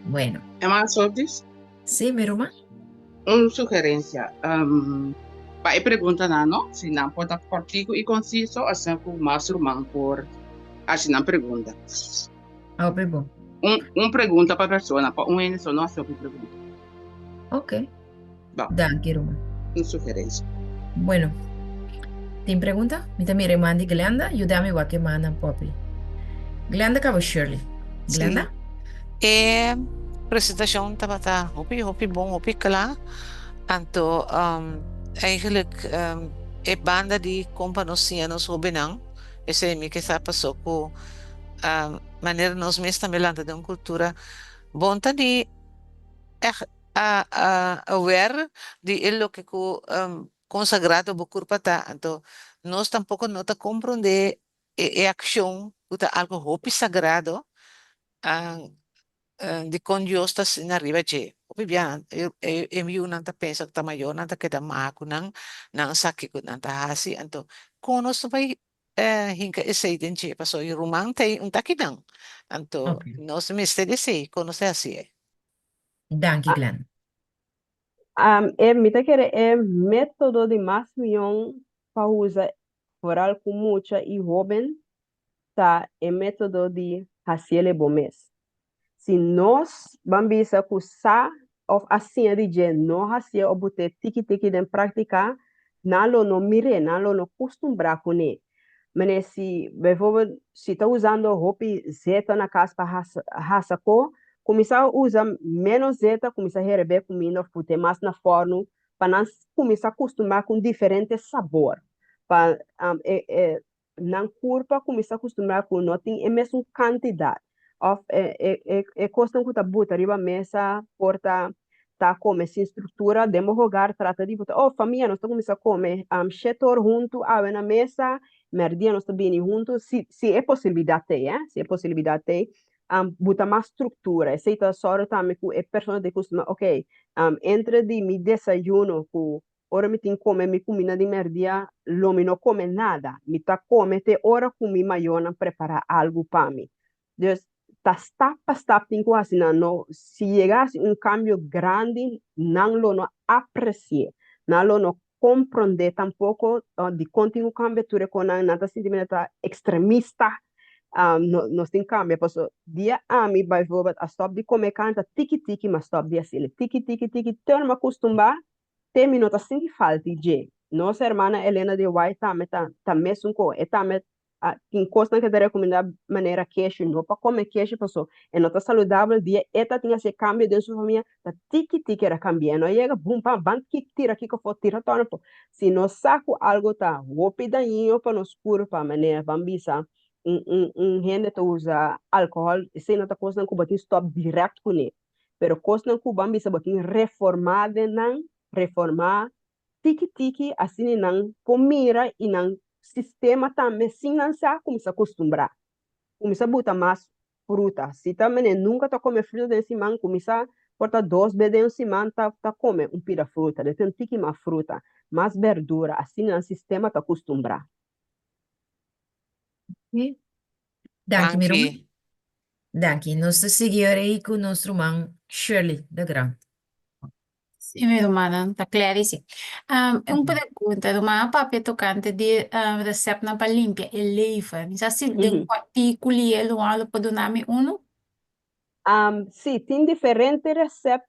Bueno, Más Otis, sí, mi hermano. una sugerencia. Vai pergunta não, se não pode cortico e conciso, assim como mais humano por assim não pergunta. Ah, bom. Pergunta para a pessoa, um só não sobre pergunta. Ok. Bom, Danke, hermano. uma sugerência. Bueno, ¿tienes pregunta? Mita mi remandi Glenda, ayúdame a que manda papi. Glenda acabou Shirley. Sim. Glenda? É presentação tá hopi bom, hopi klaar. Anto eigenlijk e banda di companoscianos hobenang. Ese mi que sa pasó ko maneira nos mesma melanda de uma cultura bonta di echt aware di illo que ko consagrado bukur pata. Anto nós tampouco nota compreender e ação uta algo hopi sagrado. Di con giusta sin arriba je. Opibian, mi unang ta pensa ta mayo nang ta kita maaku nang sakit ko nang ta hasi anto kono sa pay hinka isay din je paso yung rumang tay un takinang anto Ok. no sa miste de say kono sa hasi Danke, Glenda. Mita querer método de Masmion para usar oral com mucha e Robin tá método de Haciele Bomes. Se nós bambisa kusa of assim de je no hacia obter tiki den prática, nalo no mire, nalo no costumbrar com ele. Mas se, bijvoorbeeld, se está usando roupa zeta na casa para raça cor, começar a usar menos zeta, começar a receber comida, ter mais na forno, para nós começar a acostumar com diferentes sabor. Para não curva, começar a acostumar com não tem a mesma quantidade. Of, costa que tá buta riba mesa, porta tá come sem estrutura, demo rogar, trata de botar, oh, família, nós estamos começar a comer, chetor junto, na mesa, merdia nós também juntos, se é possibilidade, se é possibilidade, botar mais estrutura, aceita só também que é pessoa de costuma, ok, entre de mi desayuno, que ora me tem comer mi comida de merdia, lo me não come nada, me tá come te hora com mi maiona preparar algo para mim. Então, tá step tem que assim, não, se chegasse um cambio grande, não lo não aprecie, não lo não compreender tampouco de continuo cambio ture com nada sentimento extremista nós tem cambio posso dia a mim bijvoorbeeld a stop de comer canta tiki mas stop de assim tiki ter me acostumar ter minutos assim que falta de nossa irmã Helena de White tá mesmo com e tá em costa que te recomendar maneira queijo não para comer queijo pessoal e não tá saudável dia eta tinha esse cambio dentro da sua família tá tiki era cambiando aí chega bum pam bam que tira aqui que for tira torna se nós saco algo tá rápido para nos cura para maneira bambisa gente que usa álcool se não tá coisa que botin stop direto com ele pero coisa que bambisa botin reformada não reformar tiki assim não pomira e não sistema também sem não se começa a acostumbrar começa a botar mais fruta se também nunca tá comer fruta em cima começa a cortar dois beijos em cima tá comer um pira fruta tem tiki mais fruta mais verdura assim o sistema tá acostumbrar. Sí. Danke, mi hermano. Anki Danke. Nós seguiremos com nosso irmão Shirley, da Grande. Sim, minha irmã, está claríssimo. Uma pergunta, uma papi tocante de receita para limpar e leva. Mas assim, de um artigo e ele não pode dar-me um? Sim, tem diferentes receitas.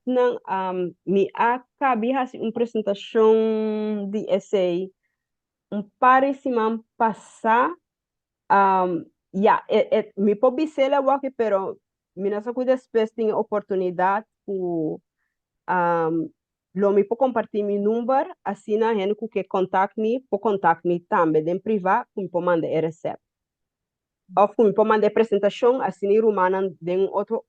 Me acabei de uma apresentação de essay. Par de semana passada, me pode ser lá aqui, pero me não sei que depois tem oportunidade por lo me pode compartilhar meu número, assim a gente que contact me, pode contact me também, em privado, me pode mandar a receita. Ou me pode mandar a apresentação, assim rumana, de outro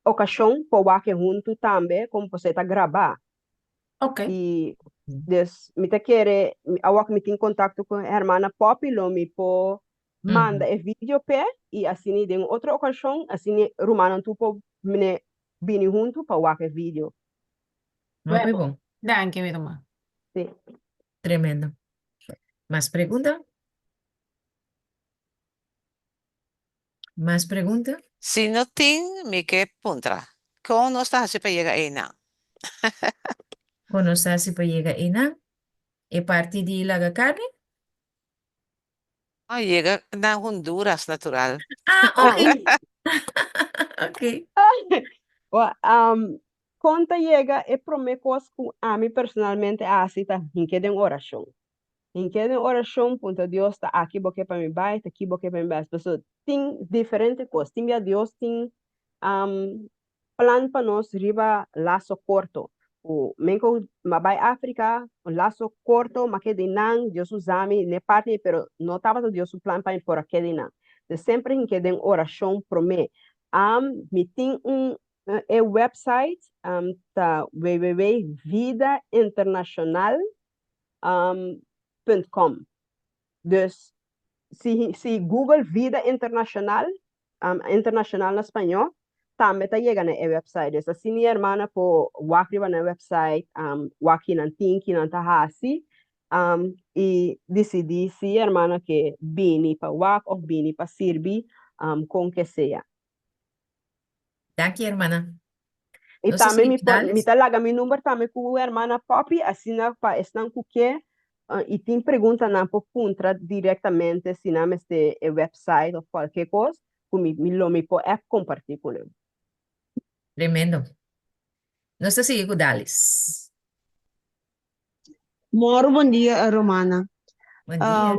ocasião, pode aqui junto também, como você está gravar. Ok. E des me te quer awak me tem contato com a irmã Pop lo me po manda e vídeo pe e assim de outra ocasião assim rumano tu po mene bini junto para wak e vídeo. Não foi bom. Danke, minha irmã. Sim. Tremendo. Mais pergunta? ¿Más preguntas? Si no ting, mi que puntra. Kung no está así para llegar ahí na. Conocer si puede llegar ina. ¿Es parte de la carne? Ah, llega na Honduras natural. Ah, Ah, ok. Ok. Well, conta llega e promecos com a mim personalmente assim tá em que den oração. Em que den oração, punto Deus está aqui porque para mim vai, tá aqui porque para mim vai. As pessoas têm diferente coisas. Tem a Deus tem plan para nós riba laço corto. O menko mabai África, o laço corto, mas que de nan Deus usame ne parte, pero não estava Deus o plan para por aquele nan. De sempre em que den oração promê. Me tem website tá www.vidainternacional.com. Dus se Google Vida Internacional, internacional na espanhol, também tá chegando na website. Essa assim, minha irmã po wakri na website, waki nan tinki nan tahasi, e decidi se irmã que bini para wak ou bini para servir, com que seja. Danke, hermana. E No sé também si me Dales. talaga meu número também com a irmã Poppy, assim para estar com que e tem pergunta não por puntra diretamente se não este website ou qualquer coisa, comigo me pode compartilhar com ele. Tremendo. No sé si Dales. Moro, bom dia, Romana. Buen día.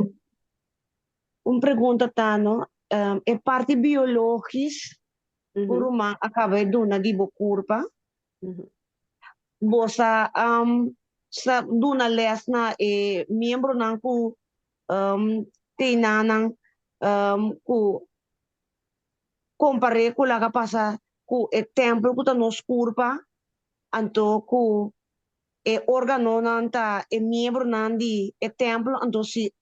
Pergunta tá, no? É parte biológica, o Romana acaba de dar de curva. Bosa, sa duna les na membro ng ku tinanang ku compare ku laga pasa ku templo ku ta nos curva anto ku órgano nanta membro nandi templo anto si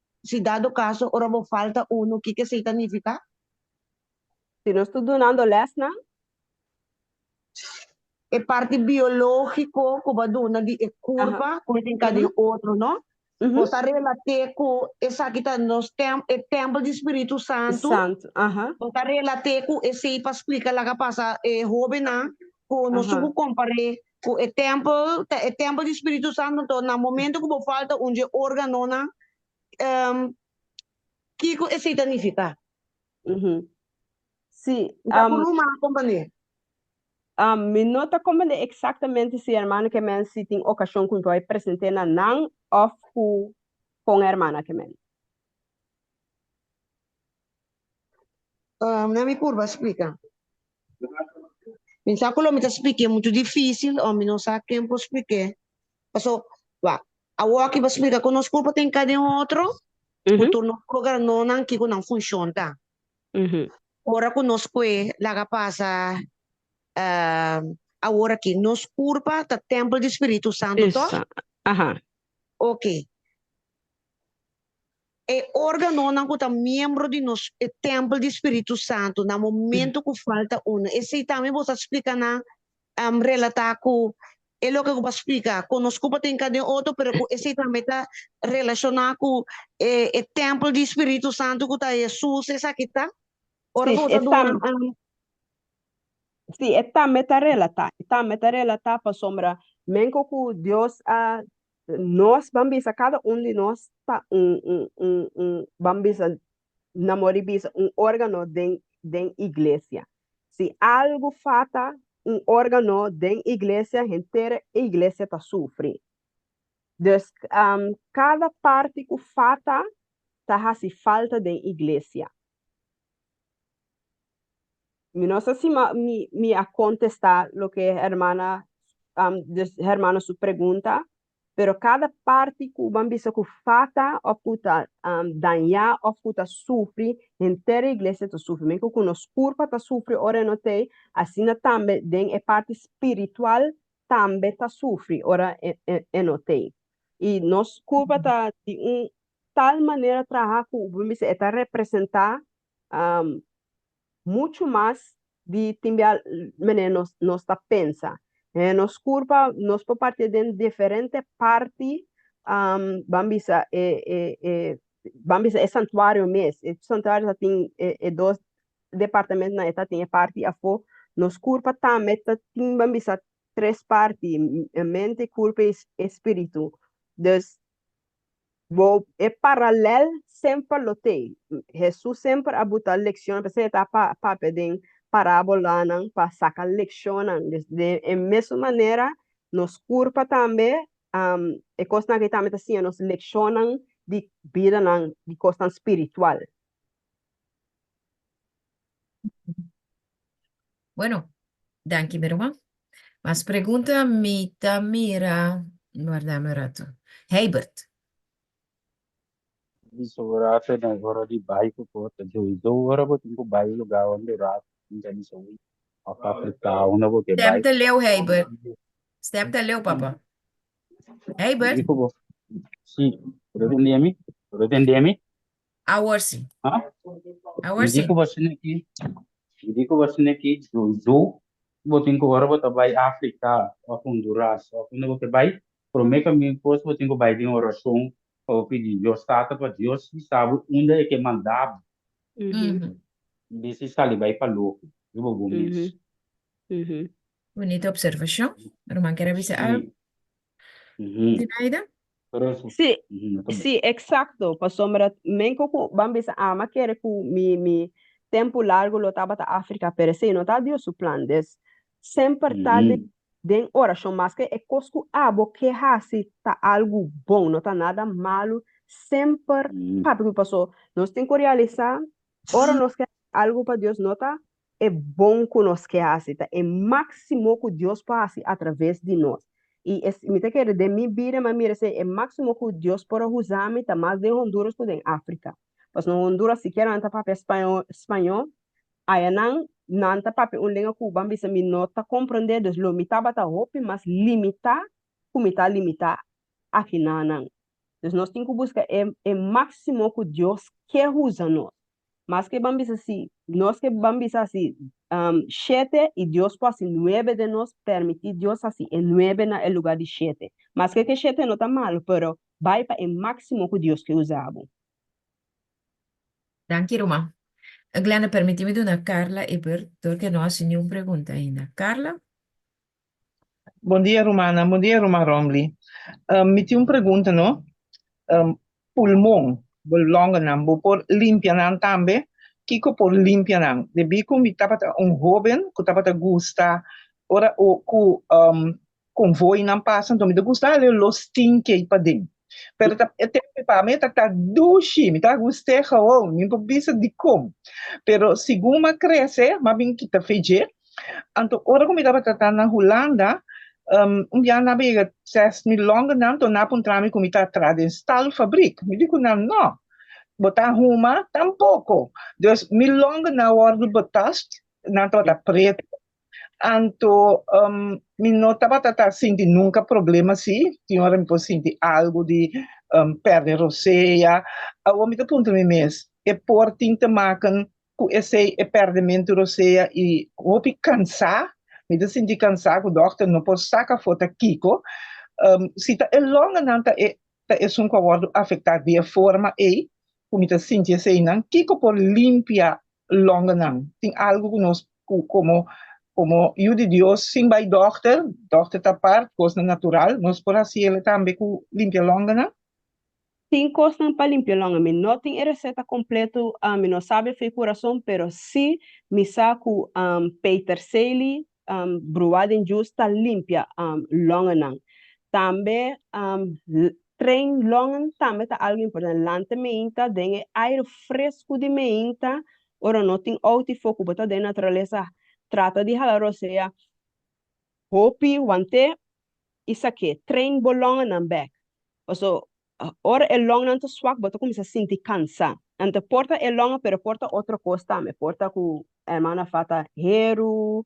dado caso ora mo falta uno que significa Se não estou donando lesna, parte biológico como duna di curva como tem cada outro, no? Você relate com essa aqui tá nos templo do Espírito Santo. Você relate com esse para explicar lá que passa jovem na com nós compare com o templo do Espírito Santo então no momento que falta órgão na que esse significa? Sim. Então por uma companhia. Me nota como é exatamente se a irmã que men se tem ocasião com vai apresentar na nan of com a irmã que men. Na minha curva explica. Pensar que me explique é muito difícil, ou me não sabe quem pode explicar. Paso, va, a que vai explicar que nós culpa tem cada outro, o turno programa não que não funciona, tá? Ora que nós que lá passa agora que nos culpa tá templo do Espírito Santo, tá? Ok. Órgão não que tá membro de nós templo do Espírito Santo, no momento que falta um. Esse também você explica na relatar com é o que eu vou explicar. Conosco tem cada outro, pero esse também está relacionado com o templo do Espírito Santo que está Jesus, essa aqui está. Ora, sim, está meta relatar para sombra. Menco que Deus a nós vamos cada de nós está vamos namoribisa órgano den igreja. Se algo falta órgano den igreja, inteira a igreja está sofrendo. Dus cada parte que falta está se falta de igreja. No sé si me a contestar lo que hermana su pregunta, pero cada parte que bambisa que falta o que daña o que sufre, entera iglesia está sufriendo, que nos culpa está sufre ora no te, assim também den a parte espiritual também está sufre ora no te. E nos culpa está de tal maneira trabalhar que bambisa está representar muito mais de timbial nos está pensa. Nos curva, nos por parte de diferente parte, bambisa bambisa é santuário mesmo. O santuário tem dois departamento na eta tinha parte afo, nos curpa também tá timba bisa três partes, mente, corpo e espírito. Dus, é paralelo sempre lo tem. Jesus sempre abuta leção, você tá pa pedir parábola não para sacar leção de mesma maneira nos curpa também é coisa que também assim nos lecionam de vida não de coisa espiritual. Bueno, danke, Beruma. Mas pergunta me mira, guardame un rato. Herbert, Bisourate na agora de bairro porta de agora vou ter que bairro lugar onde rato então isso aí a África onde vou ter stem bairro te leu, Herbert. Stem te leu, papa. Herbert, digo sim por entender-me aworsi. ah me Aworsi. digo você aqui do vou ter que agora vou ter bairro África ou Honduras ou onde vou ter bairro promete me posso vou ter que bairro de oração ou pedir Deus trata para Deus sabe onde é que mandar desse sali vai para louco eu vou mesmo Bonita observação. Roman, quer avisar algo? sim Zinaida? Pero eso, Sí, no sí, exacto. Pasó, mira, menko ku bambisa ama kere ku mi tempo largo lo taba ta África, pero sí, no ta Dios su plan. Des sempre ta den oração, mas que é cosco abo que hasi ta algo bom, não tá nada malo. Sempre, papi, que passou, nós tem que realizar, ora nós quer algo para Deus, não tá? É bom que nós quer hasi, tá? É máximo que Deus faz através de nós. E me te quer de mi vida, mas mira, é máximo que Deus pode usar me tá mais de Honduras que em África. Mas no Honduras sequer anta papel espanhol, aí não anta papel um língua cubana, bisa me nota compreender dos lo mita bata hopi, mas limitar, kumita limitar aqui não. Então nós temos que buscar é máximo que Deus quer usar nós. Mas que bambis assim, nós que bambis assim, siete y Dios pues nueve de nos permitir Dios así, en nueve na el lugar de siete. Mas que siete no está mal, pero vai para el máximo que Dios que usaba. Danke, Roman. Glenda, permíteme de una Carla Ebert, porque no hace ninguna pregunta ainda. Carla? Bom dia, Romana. Bom dia, Roma Romli. Me tinha uma pergunta, não? Pulmão, longa não, vou por limpiar também. Kiko por limpiar não. De bico me tava jovem, que tava gusta, ora o convoy não passa, então me gusta ele los tinque para dentro. Pero até para mim tá duche, me tá gostei how, me precisa de como. Pero segundo cresce, mas bem que tá feije. Então, ora como me tava na Holanda, dia na bega 6.000 longa não, tô na puntrami como está atrás em tal fábrica. Me digo não, botar ruma tampouco. Dus me longa na hora do botas, não tô preto. Anto, me não estava sentindo nunca problema assim, tinha hora me pode sentir algo de perder roceia, o me ponto me mesmo, é por tinta maken, com esse perdimento roceia e hopi cansar, me senti cansar, o doutor não pode sacar foto kiko, se tá é longa não tá é um quadro afetado de forma e como me senti assim não, kiko por limpia longa não, tem algo que nós como eu de Deus, sim, by doctor tá parte, coisa natural, nós por assim ele também com limpia longa, né? Tem coisa para limpar longa, me não tem receita completa, me não sabe fazer coração, pero sim, me saco Peter Sely, bruada em justa limpia longa não. Também trem longa também tá algo importante, lante meinta, dengue aire fresco de meinta, ora não tem outro foco, bota de natureza trata de halar roceia, hopi, wante, isso aqui, trem bolonga na back. Also, ora é longa não tá swak, bota começa a sentir cansa. Ante porta é longa, pero porta outra coisa também. Porta com a irmã fata heru,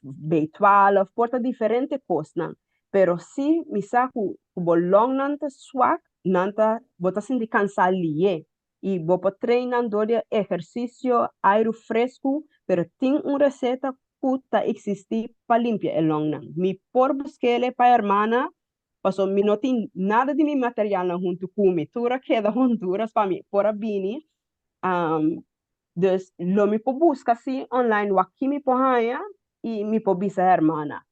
B12, porta diferente coisa, não. Pero se me saco o bolong não tá swak, não tá, bota sentir cansa ali. E vou treinando de exercício, aire fresco, pero tem uma receita que existe para limpar o long. Me por buscar para a irmã, passou me não tem nada de meu material junto com me. Tura queda Honduras para mim, por a bini, Dus lo mi po busca assim online waki mi po haya e mi po bisa hermana.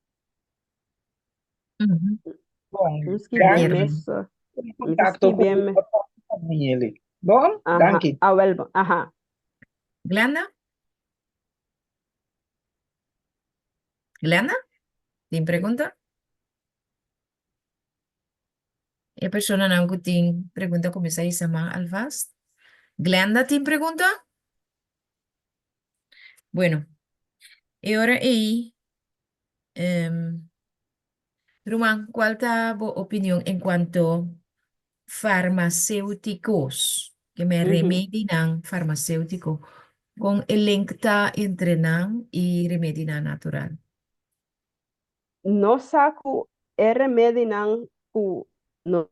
Bom, Miski Dank je, bien dank hermano. mes, Contatto miski con bien me. Daniele. Bom, Aha, danke. ah well, aha. Glenda? Glenda? ¿Tienes pregunta? E persona não tem pergunta começa a chamar alvast. Glenda, ¿tiene pregunta? Bueno, y ahora ahí, Román, ¿cuál es tu opinión en cuanto farmacéuticos que me remedian farmacéutico con el link entre NAM y remedio natural? No saco remédio não ku no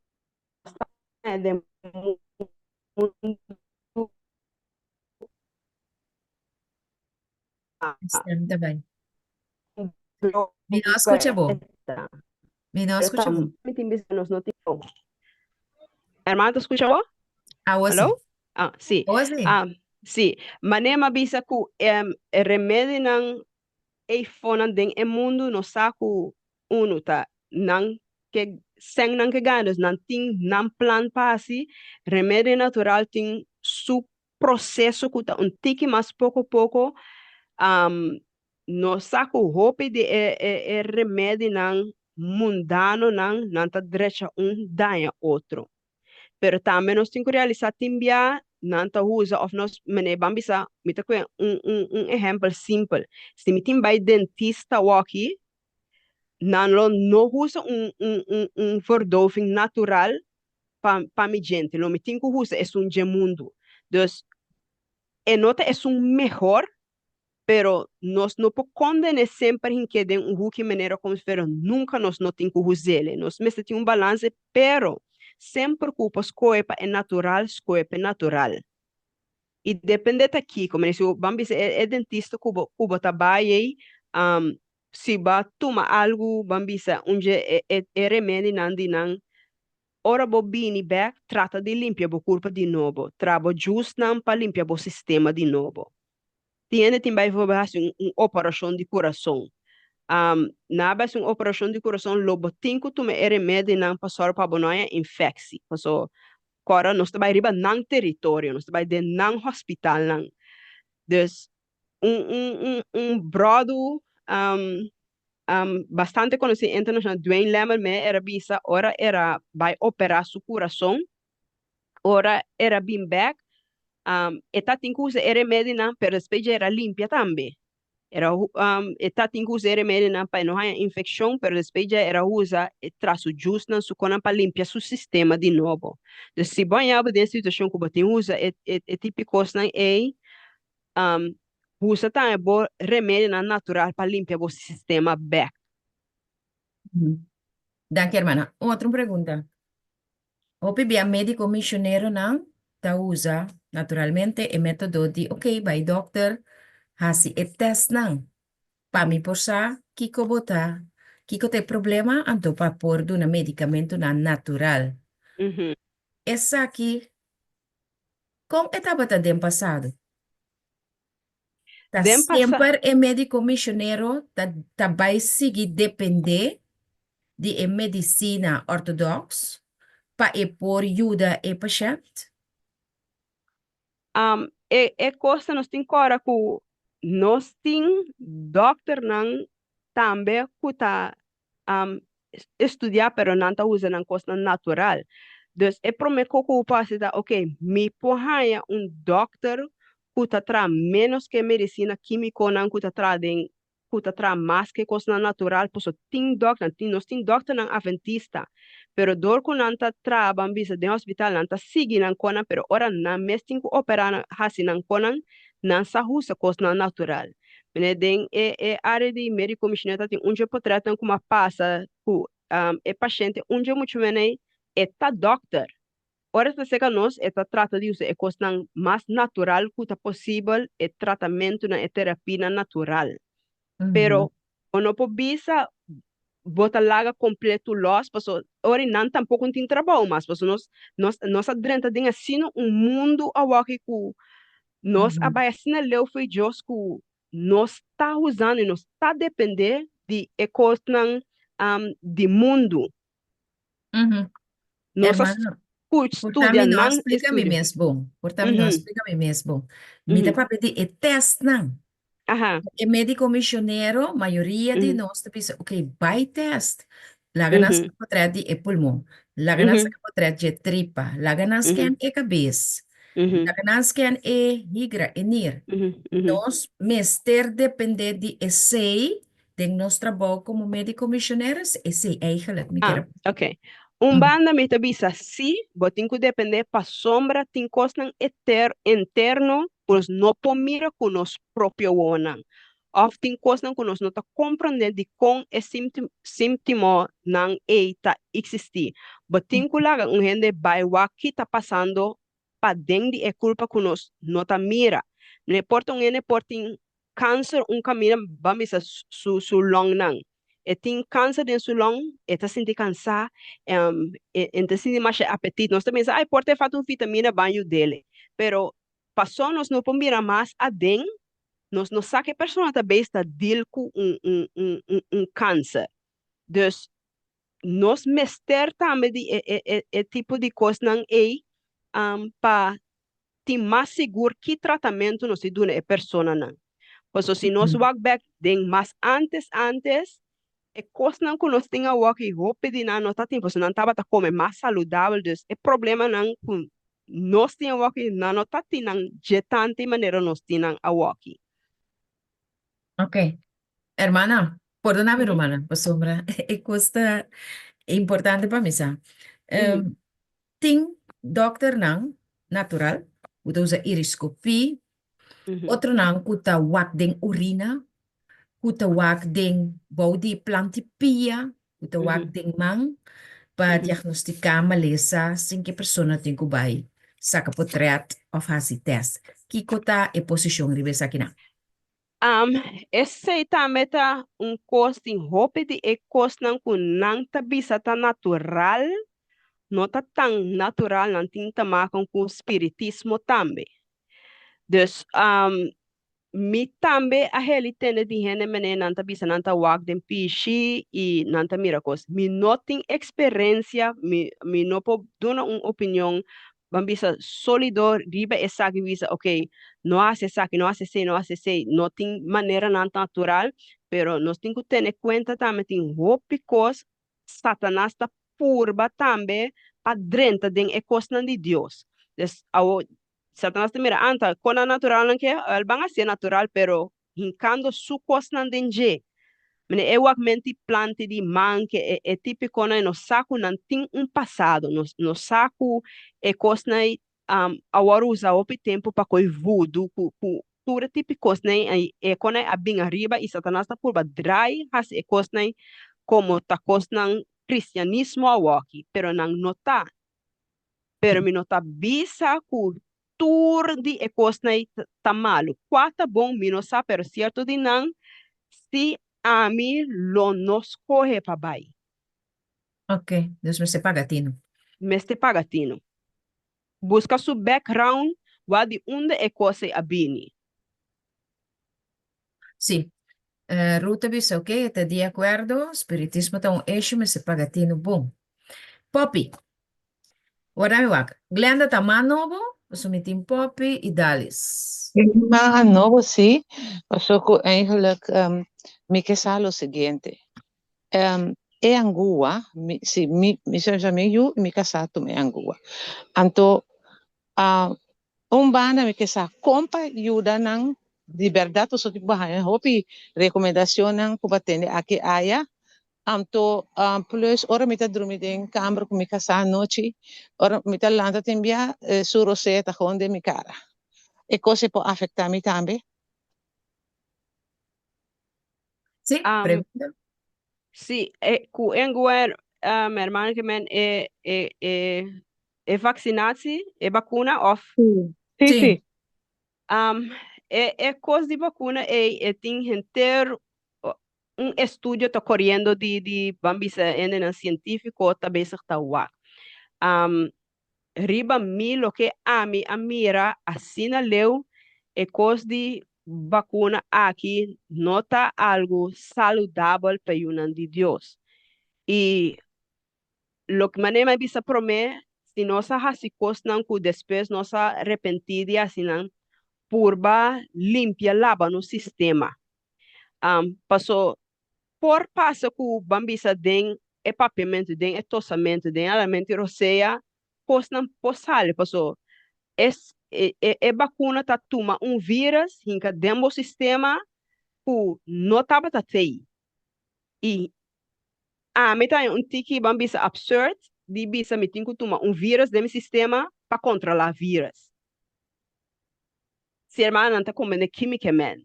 é de mundo Está bem. Me não global escucha bom. esta. Me não escucha bom. Me tem visto nos notícias. Hermano, ¿te escucha vos? Ahora sí. Hello? Ah, sí. Ahora sí. Sí. Manema bisa ku remédio não e fonan den e mundo no saco uno ta nan que sen nan que ganas nan ting nan plan pasi remédio natural ting su processo que tá um tique mais pouco a pouco no saco hope de remédio nan mundano nan ta drecha danha outro pero também nós temos que realizar timbia nanta usa of nós mene bambisa mita ko exemplo simples se me tem vai dentista aqui não não usa verdoving natural para mi gente lo me tem que usa é gemundo dus e nota é melhor pero nós não podemos condenar sempre em que de maneira como se nunca nós não temos que usar ele nós mesmo tem balance pero sempre culpa escoepa é natural escoepa é natural e depende daqui como se o bambi é dentista cuba trabalha se ba toma algo bambi onde é remédio não ora bobini back trata de limpar o corpo de novo traba just não para limpar o sistema de novo tiene também fazer operação de coração na base uma operação de coração lobo tinko tu me remédio não passar para bonoia infecção passo agora nós trabalhamos riba não território nós trabalhamos de não hospital não dus brodo bastante conhecido internacional Dwayne Lemmer me era bisa ora era vai operar su coração ora era bem back eta tinko usa remédio não pero depois era limpia também era eta tinha usa remédio na para não haja infecção, pero depois já era usa traço justo na sucona para limpar seu sistema de novo. Então, se banhar dessa situação que você usa é típico na usa também bom remédio na natural para limpar o sistema back. Danke, hermana. Outra pergunta. O bebê médico missionário não tá usa naturalmente o método de, ok, vai doctor, hasi e test não. Para mim, por sa, kiko bota, kiko tem problema, anto para pôr do medicamento na natural. Essa aqui, como estava do passado? Tá sempre o médico missionário tá vai seguir depender de medicina ortodoxa para pôr ajuda e paciente? Coisa nós tem agora que nós tem doctor não também que tá estudar pero não tá usando coisa natural. Dus é para mim que o passo da ok, me porraia doctor que tá tra menos que medicina química não que tá tra den que tá tra mais que coisa natural, pois tem doctor, nós tem doctor não adventista. Pero dor ko nanta tra bambisa de hospital nanta sigi nan kona pero ora na mestin ko opera hasi nan konan nan sa husa kosna natural mene den área de médico missioneta tem onde potratan kuma passa ku paciente onde muito mene tá doctor ora se seca nós tá trata de usar kosna mais natural que tá possível tratamento na terapia natural pero ono po bisa bota laga completo los passo ora não tampouco tem trabalho mas passo nós adrenta tem assim mundo awaki Nós Uhum. abaixo leu foi Deus que nós está usando e nós está depender de coisas de mundo. Uhum. Nós Hermano, estudia portanto, não não explica-me estudia. mesmo. Portanto, não Uhum, explica-me mesmo. Me dá uhum, para pedir e teste, não. aham, E médico missionário, maioria de uhum, nós pensa, ok, vai teste. La ganância uhum, que pode de é pulmão. La ganância uhum, que pode de é tripa. La ganância uhum, que é cabeça. La uhum, ganância que é higra, enir. uhum, uhum. Nós, mester depender de essay, de nosso trabalho como médico missionários, essay, eigenlijk, me quero. Ok. Uhum. Banda me tabisa si, botin que depender pa sombra, tin cosnan interno, pues no po mira con nos propio wonan. Of tin cosnan con nos nota compreender de con e símptimo nang eita existi. Botin que laga un gente bai waki ta pasando pa den di e culpa con nos nota mira. Ne porta un ene portin câncer un camina bamisa su long nang e tem câncer dentro do lung, e tá sentindo cansar, e tá sentindo mais apetite. Nós também ai, pode ter feito vitamina banho dele. Pero, passou, nós não podemos mirar mais a den, nós não sabe que a pessoa também está deal com câncer. Dus, nós mester também de tipo de coisa não é para ter mais seguro que tratamento nós se dá a pessoa não. Pois se nós Uhum. walk back, den, mas antes, e coisa não que nós tenha walk roupa de não tá tempo, se não tava tá comer mais saudável, dus é problema não com nós tenha walk não tá tendo de tanta maneira nós tenha a walk. Ok. Hermana, perdóname, Uhum, hermana, pues sombra, é coisa importante para mim, sabe? uhum, Tem doctor não, natural, usa iriscopia, uhum, outro não, kuta wak den urina, kuta wak den body plantipia, kuta wak uhum, den mang, para uhum. diagnosticar maleza sem que a pessoa tenha que vai saca potret of fazer test. Que kota é posição ribesa aqui não? Esse também tá coisa em roupa de e coisa não com não tá bisa tá natural, não tá tão natural, não tem tamar com espiritismo também. Dus, mi tambe a heli tene di hene mene nanta bisa nanta wak den pishi e nanta miracos. Mi noting experiência, mi no po dona opinião, bambisa sólido riba esa que visa, ok, no hace esa que no hace se, no hace se, no tem maneira nanta natural, pero nos tem que ter cuenta também tem hopicos, Satanás ta purba também, pa drenta den ecos nan di Dios. Des, Satanás te mira, anta, kona natural lang ke, albanga siya natural, pero hinkando sukos nan dinje. Mene ewak menti plante di man que é típico na no saco nan ting passado, no saco e cosna agora usa o tempo para coi voodoo ku tura típicos na e kona abing arriba e Satanás ta purba dry has e cosna como ta cosna cristianismo awaki, pero nang nota pero mi nota bisa ku tour di ekos na tamalo. Quata bom mi no sa pero cierto di nang si ami lo nos corre pa bai. Ok, Deus me paga tino. Meste pagatino. Busca su background wa di unde ekose abini. Sim, Ruta disse, ok, está de acordo, espiritismo está um eixo, mas se paga tino bom. Poppy, ora me wak. Glenda está mais novo, sumitim Poppy e Dalis. Mga novo, sim. Gusto ko eigenlijk me quesar lo siguiente. E angua, mi sono meio mi casato me angua. Anto, bana mi quesar compa ajuda nang de verdade so tipo bahay hopi rekomendasyon ng kubatende aki aya amto plus ora mita drumi den kamer ku mi kasar noche ora mita landa tembia su roseta honde mi cara. E cose può affettarmi tambe? Sim, Um, pergunta? si ku enguer meu irmão que men vaccinatie, e vacuna of Sì, sì, Sim, sì. Um, coisa de vacuna tem inteiro estudo está correndo de bambisa ainda científico também está lá. Riba mil o que a mira assina leu é coisa de vacuna aqui não tá algo saudável para o de Deus. E lo que maneira bisa prome, se nós hasicos não que depois nós arrepentir assim não, purba limpia lava no sistema. Passou por passa que o bambisa den é papiamento den é tossamento den alimento roceia, cos não possale passou vacuna tá toma vírus hinca dentro do sistema que não tava tá tei e meta tiki bambisa absurd di bisa mitin que toma vírus dentro do sistema para controlar vírus se irmã não tá comendo química man dus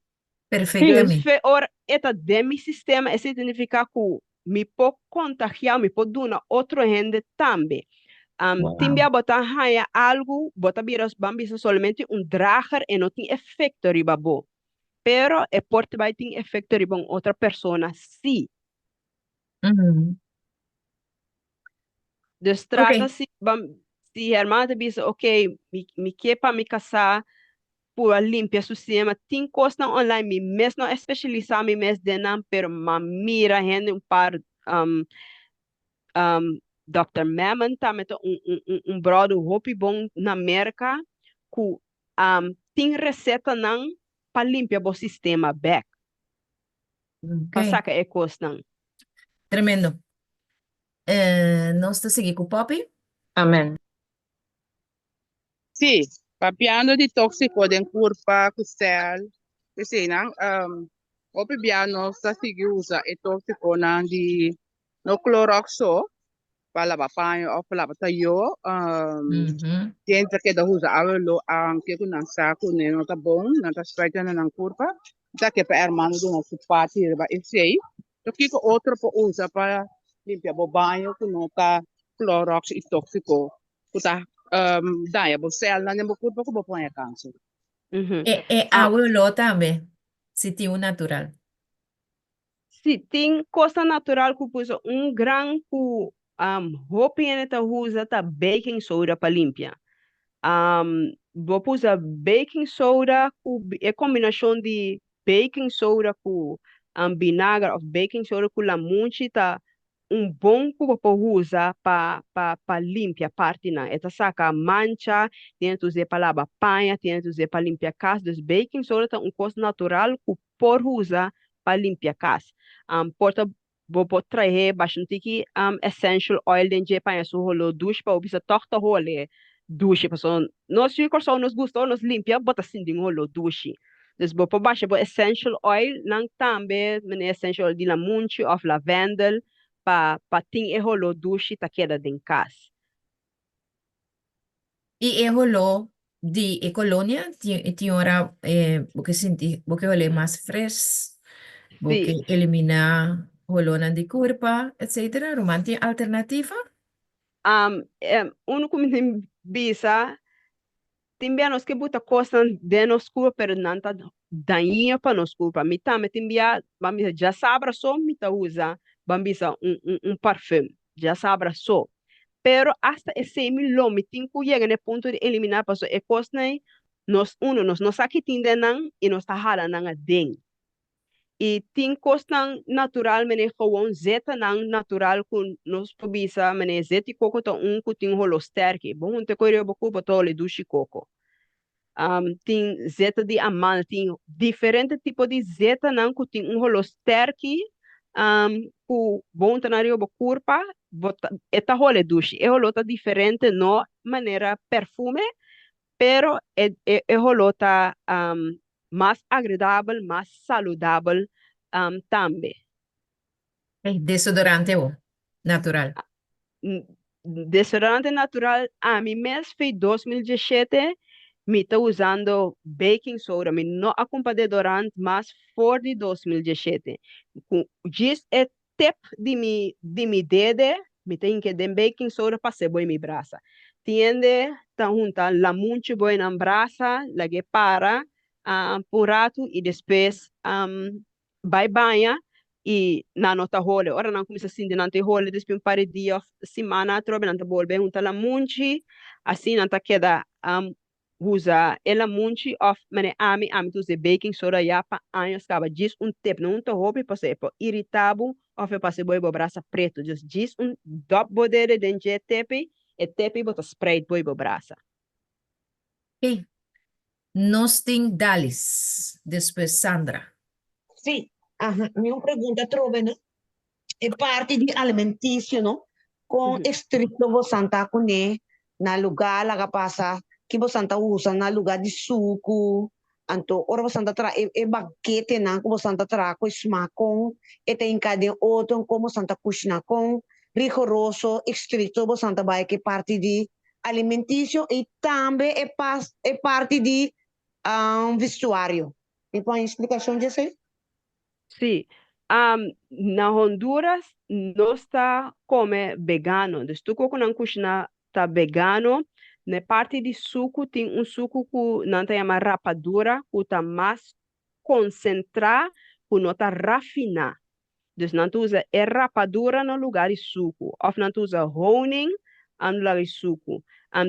Perfectamente. fe ora eta dentro do sistema é significa que me pode contagiar me pode dar outro gente também. Wow. Timbia botar raia algo, botar vírus bambisa somente drager e não tem efeito riba bo. Pero é porte vai ter efeito riba outra pessoa, sim. Uhum. Dus trata-se, se a irmã te diz, ok, me quer para me casar, por limpar o sistema, tem coisa online, me mesmo não especializar me mesmo denam, pero ma mira gente par Dr. Mammon também brother hopi bom na América que tem receita não para limpar o sistema back. Para Ok. sacar é coisa não. Tremendo. Nós estamos seguindo com o Poppy? Amen. Sì, papiano di tossico den curva custel. Kasi nang opi biano sa sigi usa e toxico nang di no cloroxo pala papayo o pala tayo Uhum. Dentro que da usa avelo anche con un sacco ne nota bon nata straight na nang curva da che per hermano do nosso pati ba e sei to kiko outro po usa para limpia bo banho con nota clorox e toxico kuta dai bo sel na nembo curva ko bo põe câncer. É abuelo também, se tem um natural. Se tem coisa natural que puso grão que hopi neta usa tá baking soda para limpar. Vou usar baking soda é combinação de baking soda com vinagre ou baking soda com lamunchi tá bom que vou usar para limpar parte na essa saca mancha tem que usar para lavar panha tem que usar para limpar casa dos baking soda tá coisa natural que por usar para limpar casa porta vou trazer bastante que essential oil dentro para isso rolo duche para obter torta role duche pessoal nós ficamos só nos gostou nos limpia bota assim de rolo duche dus vou por baixo vou essential oil não também essential oil de lamunchi ou lavendel para ter rolo duche tá queda em casa E rolou de colônia, tinha hora, porque senti, porque olhei mais fresco, porque sim eliminar rolona de curva, etc. Romano tem alternativa? uno como tem bisa timbia nos que buta coisa de nos culpa pero não tá daninha para nos culpa mi também timbia bambisa já sabra só mi tá usa bambisa perfume já sabra só pero hasta esse milhão me tem que chegar no ponto de eliminar passo é coisa nos aqui tinde não e nos tá hala não den e tem coisa natural mene gewoon zeta não natural com nos pobisa mene zeti coco tá que tem rolo sterke bom te corre bocu botole dushi coco tem zeta de amanda tem diferente tipo de zeta não que tem rolo sterke ku bom tenario bo curpa eta role dushi e rolo tá diferente no maneira perfume pero é rolo tá mais agradável mais saudável também Desodorante ou natural. desodorante natural a mim mesmo fez 2017 me tá usando baking soda me não acompanha desodorante mas for de 2017 diz é tip de mi dedo me tem que dar baking soda para ser bom em mi braça tiende tá junta la munchi bom na braça la que para por rato e depois vai banha e na nota role ora não começa assim de não ter role depois par de dia semana trobe não tá volve junta la munchi assim não tá queda usa ela munchi of mane ami tu ze baking soda ya pa anos kaba diz tip não to hope pa se po irritado of pa se boi bo brasa preto just diz dop bodere denje tepe e tepe bota spray boi bo brasa. Ok. Nosting Dalis. Después Sandra. Sì, mia pregunta trove, no? È parte di alimentizio, no? Con estritto vo santa kune na lugar la pasa que vo santa usa na lugar di suco, anto ora vo santa tra e bagete na vo santa tra ko smakon e te incade outro como santa cucina con rigoroso estritto vo santa vai che parte di alimentizio e tambe è parte di vestuário. Me põe explicação disso aí? Sí, na Honduras no está come vegano. Dus tu koko nan kushna ta vegano. Ne parte di suco tem suco que não tem uma rapadura, que tá mais concentrado, que não tá rafinar. Dus não tu usa rapadura no lugar de suco, ou não tu usa honing no lugar de suco.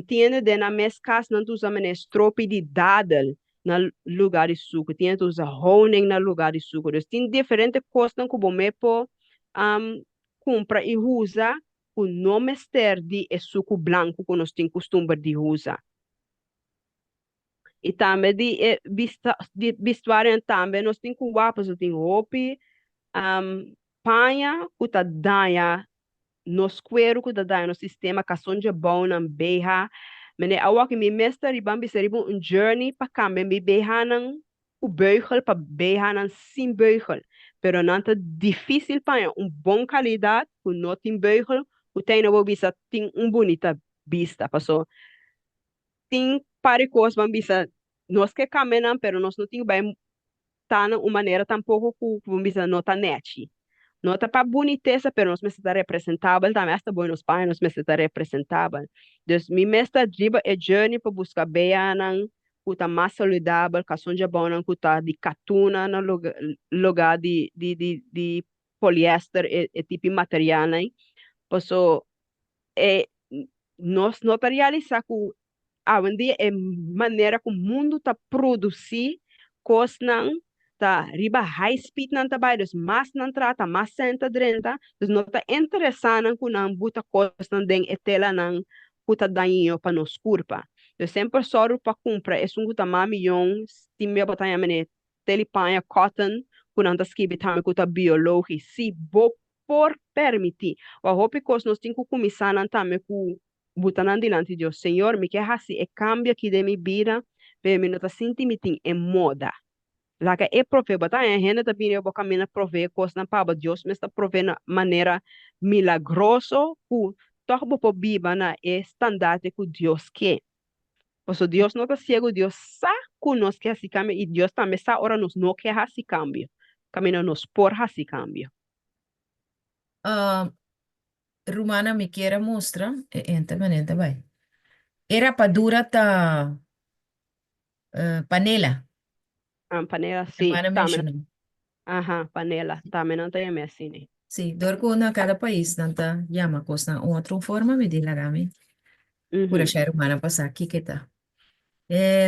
Tiene de na mes cas não tu usa menestrope de dadel no lugar de suco, tiene tu usa honing no lugar de suco. Dus tem diferentes coisas que você pode compra e usa o nome de suco branco que nós temos costume de usar. E também de vestuário também nós temos guapas, nós temos roupa, panha kuta daya nos cuero kuta daya no sistema kasonja bom na beha mene awak mi mester ribambi seribu journey pa kambe mi beha nang o beugel pa beha nang sim beugel pero nanta difícil panha bom qualidade o não tem beugel o tem na bisa tem bonita vista passou tem pare coisas bambisa nós que caminham pero nós não tem bem tá na uma maneira tampouco que bambisa não tá net. Não está para boniteza, pero nós está representável, também está bom nos pais, nós está representável. Então, mi mesta driba é journey para buscar bem que está mais saudável, que sonja bom, que está de catuna no lugar de poliéster e tipo material, né? Posso nós não realizar que hoje em dia é maneira que o mundo está produzir coisas tá riba high speed nan tabay dus mas nan trata mas senta drenta dus no ta interessana ku nan buta costa nan deng etela nan puta dainho pa nos curpa dus sempre soru pa compra é um guta mami yon timbe botanya mene telipanha cotton ku nan ta skibi tame kuta biologi si bo por permitir o hopi kos nos tinku kumisa nan tame ku buta nan dilanti Dios Senhor me quer assim e cambia aqui de mi vida pe mi nota sinti mitin e moda Laka e prove bata a renda da bine boca mina prove coisa na paba Deus me está provendo maneira milagroso ku torbo po biba na e standarte ku Deus quer. Pois Deus não está cego, Deus sabe que nós quer assim cambio e Deus também sabe ora nos não quer assim cambio. Camina nos por assim cambio. Rumana me quiere mostrar, ente manente vai. Era padura ta panela. Panela sim, Rumana também. mencionou. Aha, panela, também não tem assim, né? Sim, dorco na cada país, nanta llama costa outra forma me diz lagami. Pura share rumana passa aqui que tá.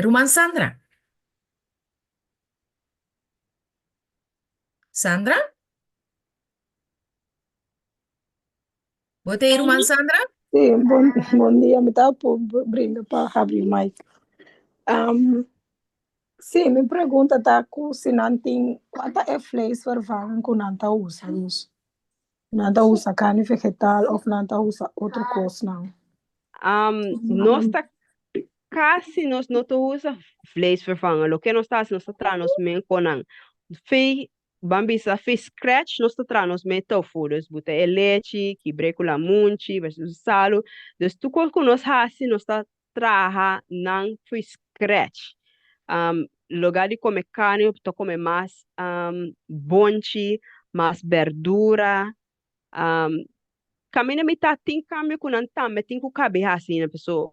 Ruman Sandra. Sandra? Botei Ruman Sandra? Sim, bom dia. Me estava por brindar para abrir o mic. Sim, me pergunta tá com se não tem quanto é flex vervangen que não tá usa isso. Não tá usa carne vegetal ou não tá usa outra coisa não. Nós tá quase nós não usa vlees vervangen. O que nós tá nós tá nós men conan. Fei bambisa fei scratch nós tá nós men tofu, dus bota leite, que brecula munchi, versus salo. Dus tu com nós hasi nós tá traha nan fei scratch. Lugar de comer carne, tu comer mais bonchi, mais verdura. Caminha me tá tem cambio com não tá, mas tem que caber assim na pessoa.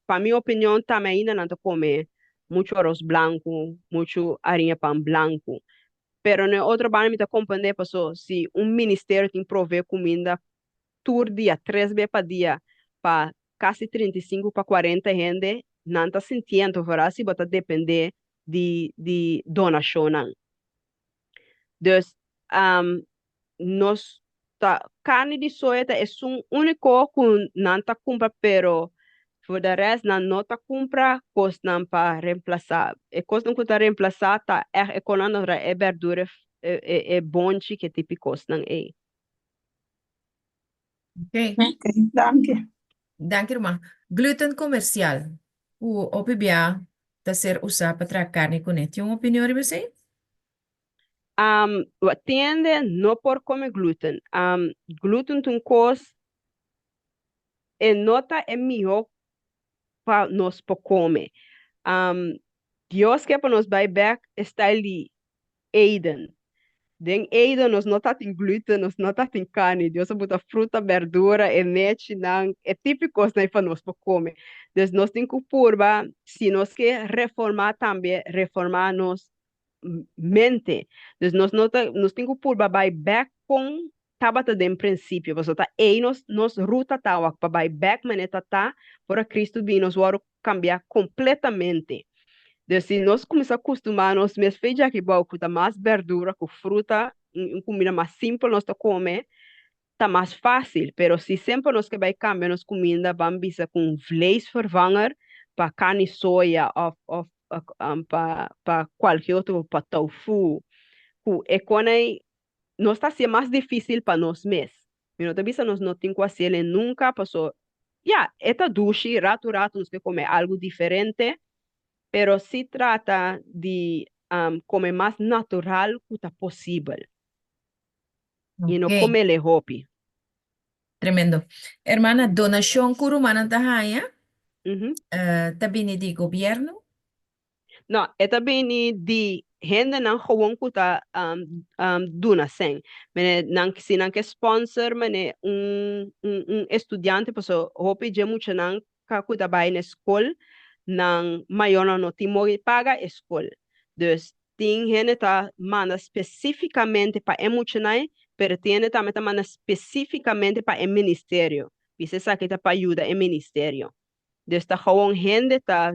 Para minha opinião, também ainda não tá comer muito arroz branco, muito arinha pão branco. Pero no outro bando me tá compreender pessoa, se ministério tem prover comida por dia, 3 vezes para dia, para quase 35 para 40 gente, nanta sintiendo para si bota depender de donação. Dus, nos carne de soja é um único que não tá compra, pero for the rest não nota compra, cos não para reemplaçar. E cos não tá reemplaçar, tá economando é verdura é bom que tipo cos não é. Ok, Ok, dank je. dank je, irmã. Gluten comercial. O OPBA tá ser usado para trazer carne com ele. Tem uma opinião, você? Tiende não por comer gluten. Gluten tem cos e nota é melhor para nós por comer. Dios que para nos vai back está ali Aiden. Den Aiden nos não tem gluten, nos não tem carne. Deus bota fruta, verdura e leite, não é típico né para nós por comer. Então nós temos que purba, se nós quer reformar também, reformar nos mente. Então nós temos que purba vai back com tabata de princípio, você tá aí nos ruta tawa para vai back maneta tá, para Cristo vir nos vai cambiar completamente. Então, se nós começarmos a acostumar, nós mesmos feitos aqui, com mais verdura, com fruta, uma comida mais simples, nós comer, tá mais fácil. Pero se sempre nós que vai cambiar nossa comida, vamos bisa com vleesvervanger, para carne soja, ou para qualquer outro, para tofu. É quando nós está sendo mais difícil para nós mesmos. Mas nós bisa nós não temos que fazer nunca, passou. Esta duche, rato, nós que comer algo diferente, pero se trata de comer mais natural que está possível. E não Ok, comer le hopi. tremendo. Hermana, donação curumana da raia, Uhum. também de governo? Não, é também de gente não gewoon kuta duna sen. Mene não se não que sponsor, mene estudante paso hopi je mucho não ka kuta vai na escola, não maior não timo paga a escola. Dus tem gente tá manda especificamente para emocionar, pero tem também tá manda especificamente para o ministério. Você sabe que tá para ajudar o ministério. Desta gewoon gente tá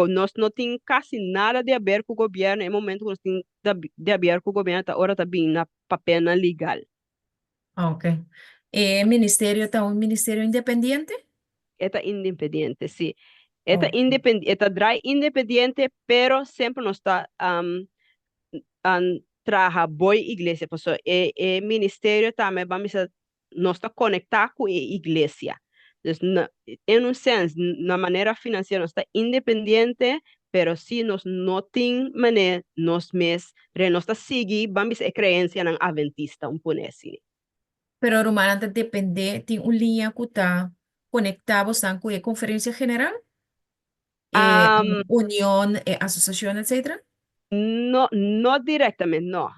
nós não tem quase nada de a ver com o governo. No momento que nós tem de a ver com o governo, tá hora tá bem na papel na legal. Ok. E ministério tá um ministério independente? Eta independente, sim. Eta Ok. independente, eta dry independente, pero sempre nós tá traja boa igreja, pessoal. E ministério também vamos a nós tá conectar com a igreja. Então, em um senso, na maneira financeira, nós está independente, pero se nós não tem maneira, nós mesmos, nós está seguir, vamos a crença na adventista, pouco assim. Pero Romana tá depende, tem uma linha que tá conectado com a conferência geral, união, associação, etc. Não diretamente, não.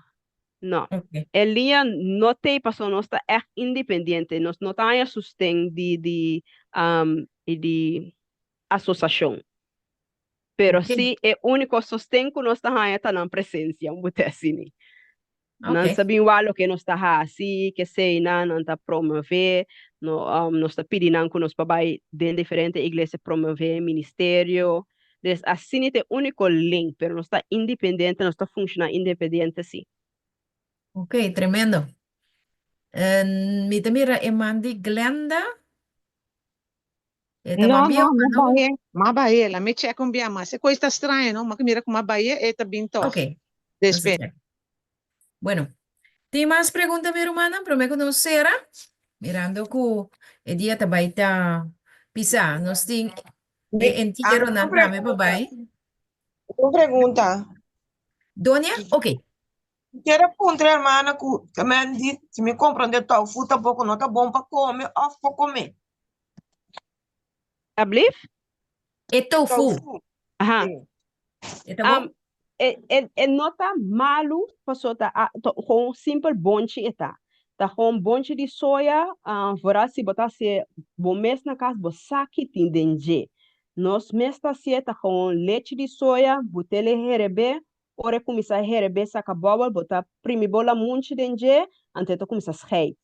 Não. Ok. Elia não tem passou, nós está independente, nós não tem sustento de associação. Pero Ok. se é único sustento que nós está na presença, botar assim. Não Ok. sabemos o que nós está assim, que sei, não está promover, nós está pedindo que nós papai de diferentes igrejas promover ministério. Assim é o único link, pero nós está independente, nós está funcionando independente assim. Ok, tremendo. Mita mira Emandi Glenda. Eta No, mambia no, no? mabaye, la me check un biama. Se coisa estranha, não? Mas mira com mabaye, eta binto. Ok. Despe. Entonces, bueno, tem mais pergunta, minha irmã? Para me conhecer, mirando que el dia também tá pisa, nós tem entiro na dame, babai. Uma pergunta. Donia? Ok. Quero perguntar, hermana, que também diz, se me compram de tofu, tá pouco, não tá bom para comer, ou para comer. Ablif? É tofu. Aha. Tá bom? Não tá malo, pessoal, tá com simple bonche eta. Tá com bonche de soja, fora se botar se bom mês na casa, bo saque tem dengue. Nós mês tá se tá com leite de soja, botele herebe, ora começa a herebe saca boba, botar primibola munche dengue, ante to começa a schei.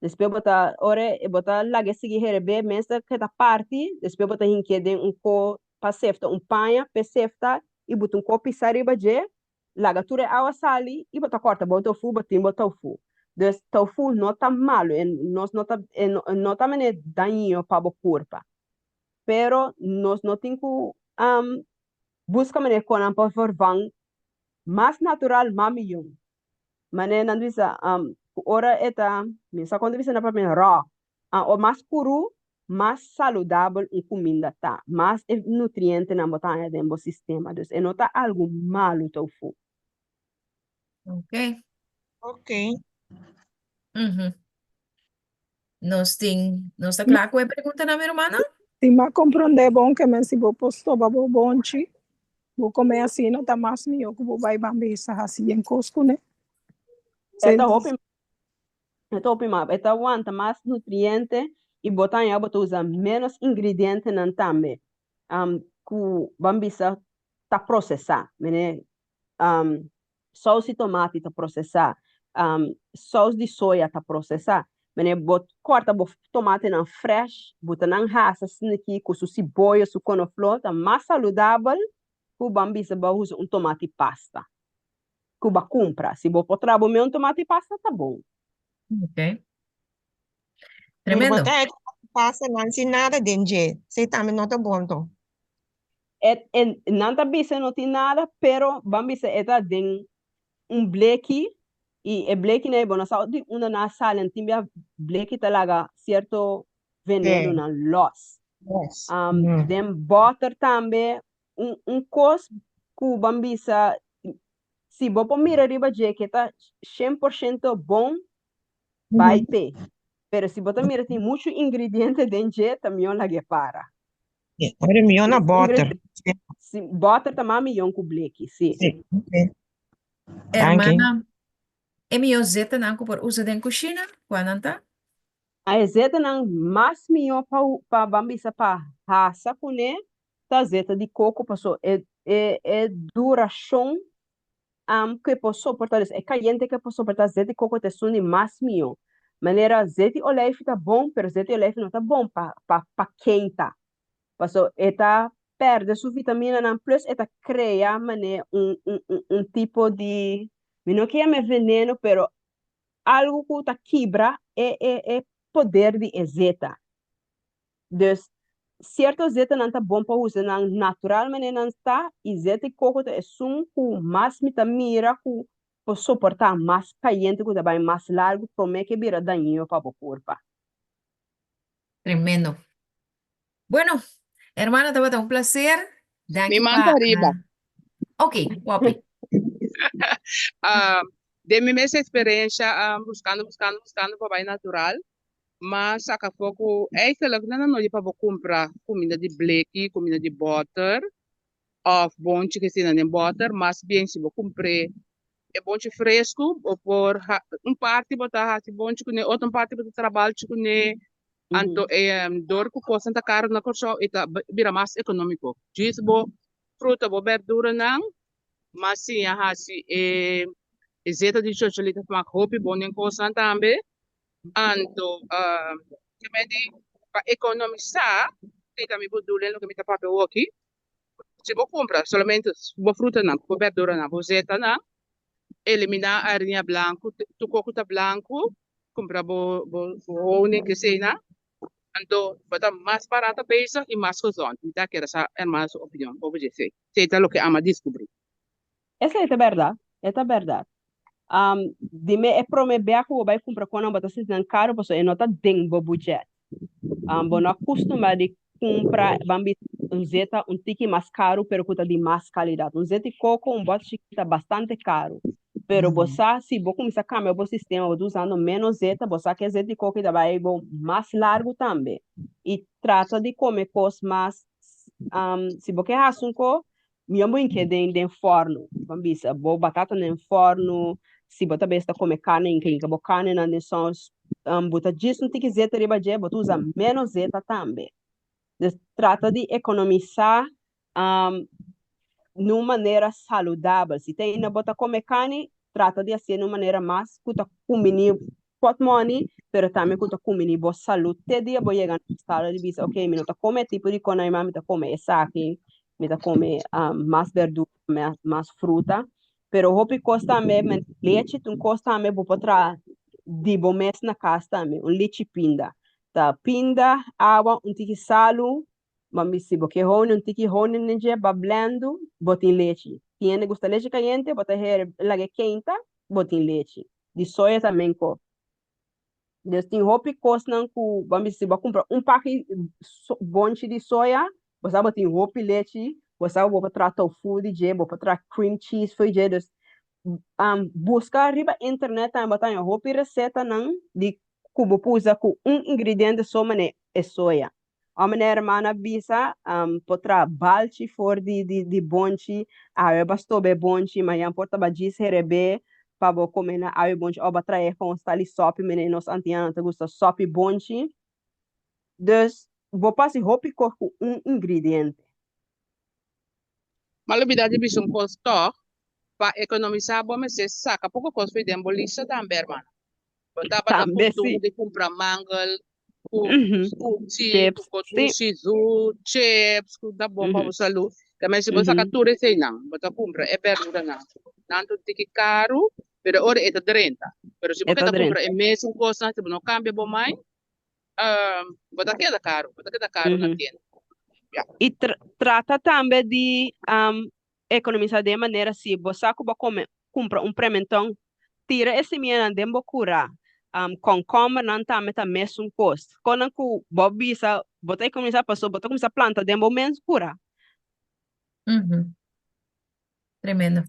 Depois botar ora botar lague seguir herebe, mês que tá parte, depois botar hinque de co sefta panha, pe sefta, e bota copo sariba je, laga ture água sali, e bota corta, bota tofu, bota tofu. Dus tofu não tá malo, nós não tá daninho para o corpo. Pero nós não temos que busca maneira com para vervang mais natural, mais melhor. Maneira não diz ora eta, misa quando diz na para raw, o mais puro, mais saudável e comida tá, mais nutriente na botanha dentro do sistema. Dus não tá algo malo tofu. Ok. Ok. Uhum. Nós está claro com a pergunta na minha irmã? Se me compreender bom que me se vou postar babo bonchi, vou comer assim, não tá mais melhor que vou vai bambisa assim em Costco, né? Esta aguanta mais nutriente e botanha bota usa menos ingrediente nan tambe. Que bambisa tá processar, né? Sauce de tomate tá processar, sauce de soja tá processar. Mene bot corta bo tomate nan fresh, bota nan rasa sniki com su cebola, su couve-fleur, tá mais saudável que bambisa ba usa tomate pasta. Que ba compra, se bo potrà bo um tomate pasta tá bom. Ok. Tremendo. Botar passa não se nada dentro. Você também não tá bom então. Não tá bisa não tem nada, pero bambisa eta den bleque e bleque né, bom, nessa uma na sala tem bleque talaga certo veneno na los. Yes. Den butter também cos que bambisa se bopo mira riba je que tá 100% bom vai ter. Pero se botar mira tem muito ingrediente dentro também lá que para. Agora é melhor na butter. Se butter também melhor com bleque, sim. Sim. Okay. Hermana, é melhor zeta não por uso de cozinha, quando tá? A zeta não mais melhor para bambisa para raça com né, tá zeta de coco passou é duração que posso portar é caliente que posso portar zeta de coco te suni mais melhor. Maneira zeta de olive tá bom, pero zeta de olive não tá bom para quenta. Passou eta perde sua vitamina não plus eta cria mané tipo de não que é veneno, pero algo que tá quebra é poder de zeta. Dus certo zeta não tá bom para usar não natural mané não está e zeta de coco é com mais vitamina que para suportar mais caliente que também mais largo para que vira daninho para o corpo. Tremendo. Bueno, hermana, estaba un placer. Mi manta arriba. Ok, Wapi. De minha experiência, buscando para natural, mas a pouco eigenlijk não é para comprar comida de bleque, comida de butter, ou bom que se não butter, mas bem se vou comprar é bom fresco, ou por parte botar bom que né, outra parte botar trabalho que né, anto dor que possa estar caro na corso e tá vira mais econômico. Diz bo fruta, bo verdura não, mas sim se zeta de chocholita para hopi bom em coisa também. Anto que para economizar, tem também bodule no que me tá papel aqui. Se vou comprar somente bo fruta não, bo verdura não, bo zeta não, eliminar a arinha branco, tu coco branco, comprar bo one que sei não. Então, bota mais barata peça e mais razão. Então, que essa é mais opinião, como dizer. Seita o que ama descobrir. Essa é a verdade, essa é a verdade. Dime é prometer que vai comprar quando bota se não caro, porque é nota dengo budget. Não acostuma de comprar bambi zeta tiki mais caro, pero que de mais qualidade. Zeta de coco bote está bastante caro. Pero você, se você começar a cambiar o sistema, usando menos zeta, você quer zeta de coco e vai mais largo também. E trata de comer coisas mais, se você quer açúcar, minha mãe quer de forno, vamos boa batata no forno, se você besta comer carne, em que boa carne na são, bota disso não tem que zeta riba de, você usa menos zeta também. Trata de economizar, numa maneira saudável. Se tem na bota comer carne, trata de fazer de uma maneira mais que tá comendo pot money, pero também que tá comendo boa saúde. Te dia vou chegar na sala de bisa, ok, me não tá comer tipo de coisa, mas tá comer essa aqui, mita come más verdura, más fruta. Pero hopi costa me leche, tun costa me bo potra di bo mes na casta me, un leche pinda. Ta pinda, água, um tiki salu, mamisi bo que hone, um tiki hone ninja, bablando, botin leche. Tiene gusta leche caliente, bota her lage quenta, botin leche. De soja também co. Destin hopi cosnan ku bambisi ba compra pack bonche de soja, você botin hopi leche, você vai tratar o food je, vai tratar cream cheese foi je, dus buscar riba internet tam botan hopi receita nan de kubo pusa ku ingrediente só mané é soja. A maneira mana bisa potra balchi for di bonchi, a basto be bonchi, mas yan porta ba gis herebe pabo comer na água bonchi, oba traer com stali sop, meninos antiana te gusta sop bonchi. Dus, vou passar hopi com ingrediente. Malubidade bisum costo para economizar bom mas saca pouco costo foi dembolista também, hermano. Botava da Também cultura sim. de comprar mangal, Uhum. Chips, sisu, chips, da bom para a saúde. Também se você captura esse não, você compra é verdura não. Tanto que caro, pero ora é 30. Pero se você compra é mesmo coisa, se não cambia bom mais, você queda caro na tienda. Yeah. E trata também de economizar de maneira se você compra prementão, tira esse minha dembo cura. Com como não tá meta mesmo custo. Quando o bobisa, botar economizar passou, botar começar planta dembo menos cura. Tremendo.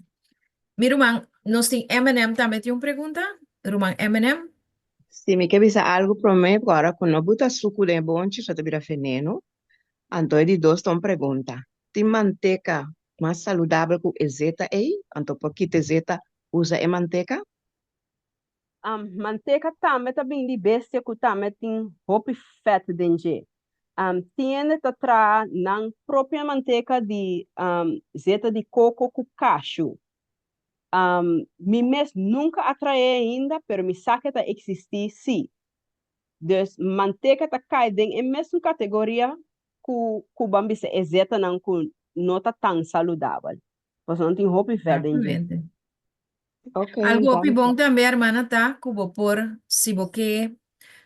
Mi Rumán, nos tem M&M também tem uma pergunta? Rumán, M&M? Se me quer bisa algo para mim agora, quando botar suco de bonche, só te vira veneno. Então, de dois estão pergunta. Tem manteca mais saudável que zeta aí? Então, por que zeta usa a manteca? Manteca também bem de bestia que também tem hopi fat dentro. Tiene tra na própria manteca de zeta de coco com cashew. Mi mes nunca atrae ainda, pero mi saque ta existir sim. Dus manteca ta cai dentro em mesma categoria que bambi se zeta não que não tá tão saudável. Pois não tem hopi fat dentro. Exatamente. Okay, Algo hopi vamos. bom também, hermana, tá? Kubo por se boque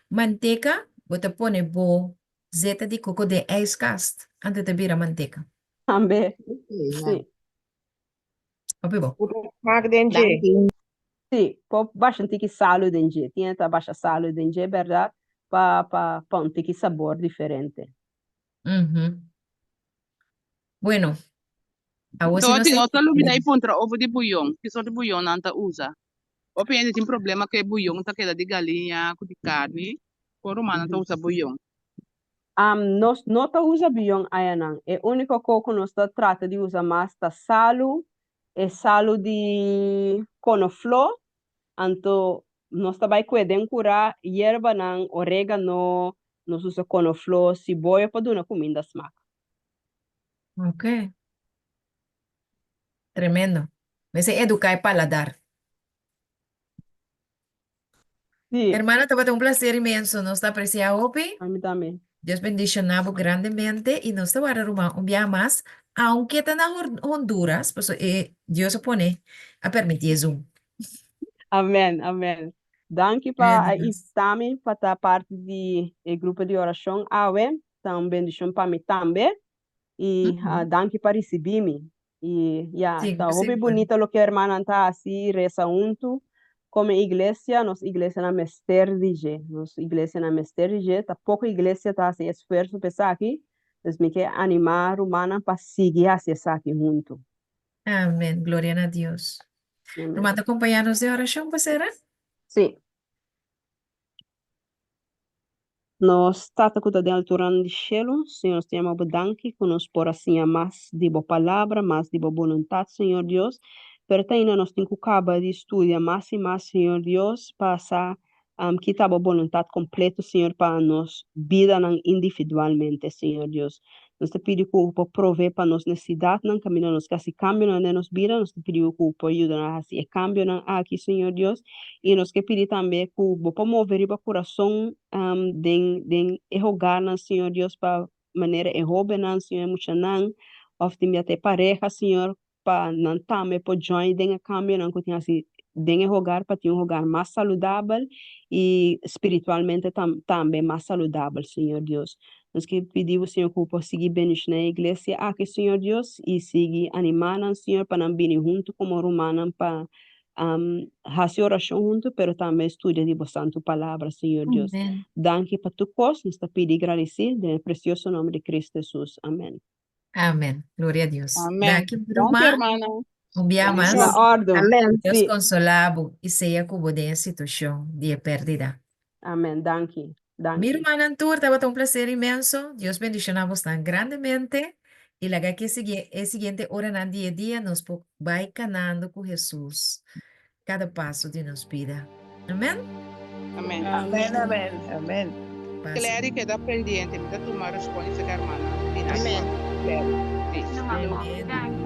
manteca, bota pone bo zeta de coco de ijskast antes de vira manteca. Também. Okay, Sim. Hopi bom. Sim, pop bastante que salo dentro. Tinha tá baixa salo dentro, é verdade? Pa um tique sabor diferente. Bueno, a você Então, não tem sei. outra lubida aí contra ovo de bouillon, que só de bouillon não tá usa. O PN tem problema que bouillon tá queda de galinha, de carne, por romana tá usa bouillon. Nós não tá usa bouillon aí não. É único coco nós tá trata de usar mais tá salo, é salo de couve-flor, então nós tá vai cuidar curar erva não, orégano, nós usa couve-flor, cebola para dar uma comida smack. Ok. Tremendo. Você educar o paladar. Sim, Hermana, te un placer inmenso. Nos está apreciando, Opi. a mim também. Dios bendicionamos grandemente y nos te va a dar un día más, aunque está en Honduras, pues Dios se pone a permitir Zoom. Amém, amém. Danke para também para estar parte do grupo de oração AWE, também bendição para mim também. E danke para receber-me. E tá muito bonito o que a irmã está assim, reza junto. Como igreja, nossa igreja na Mester de nossa igreja na Mester de tá pouca igreja tá assim esforço para aqui. Então me quer animar humana para seguir assim aqui junto. Amén. Gloria a Dios. Hermano, acompañarnos de oración, pues, ¿era? Sim. Nós tata kuta de altura de cielo, Senhor, te amo danke que nos por assim mais de boa palavra, mais de boa vontade, Senhor Deus. Pero ainda nós temos que acabar de estudar mais e mais, Senhor Deus, passar que tá boa vontade completa, Senhor, para nós vida individualmente, Senhor Deus. Nós te pedimos que prover para nós necessidade, não caminho nós que se cambio na nossa vida, nós te pedimos que ajuda a se cambio aqui, Senhor Deus. E nós que pedir também que você mover o coração de rogar, Senhor Deus, para maneira errôbena, Senhor, muito não, of de até pareja, Senhor, para não também por join dengue cambio, não que tenha assim dengue rogar para ter rogar mais saudável e espiritualmente também mais saudável, Senhor Deus. Nós que pedimos, Senhor, que possa seguir bem na igreja, aqui, Senhor Deus, e seguir animando, Senhor, para não vir junto como romana, para fazer oração junto, pero também estudia de Santo Palavra, Senhor Deus. Amém. Danke para tu coisa, nos pedi agradecer, no precioso nome de Cristo Jesus. Amém. Amén. Gloria a Dios. Amén. Daqui Thank you, Bruma, hermana. umbiamas, Bendición. Na ordem. Amém. Deus Sim. consolabo e seja cubo de situação de pérdida. Amém. Danke. Mi Danke. hermana Antur, estaba un placer inmenso. Dios bendicionamos tan grandemente. Y la que es siguiente hora en día a día nos va ganando con Jesús cada paso de nos vida. Amén. Amén. Amén, amén, amén. Paz. Clary, queda pendiente, me da tomar respuesta, hermana. Amén. Clary. Sí. Amém. Amén. Danke.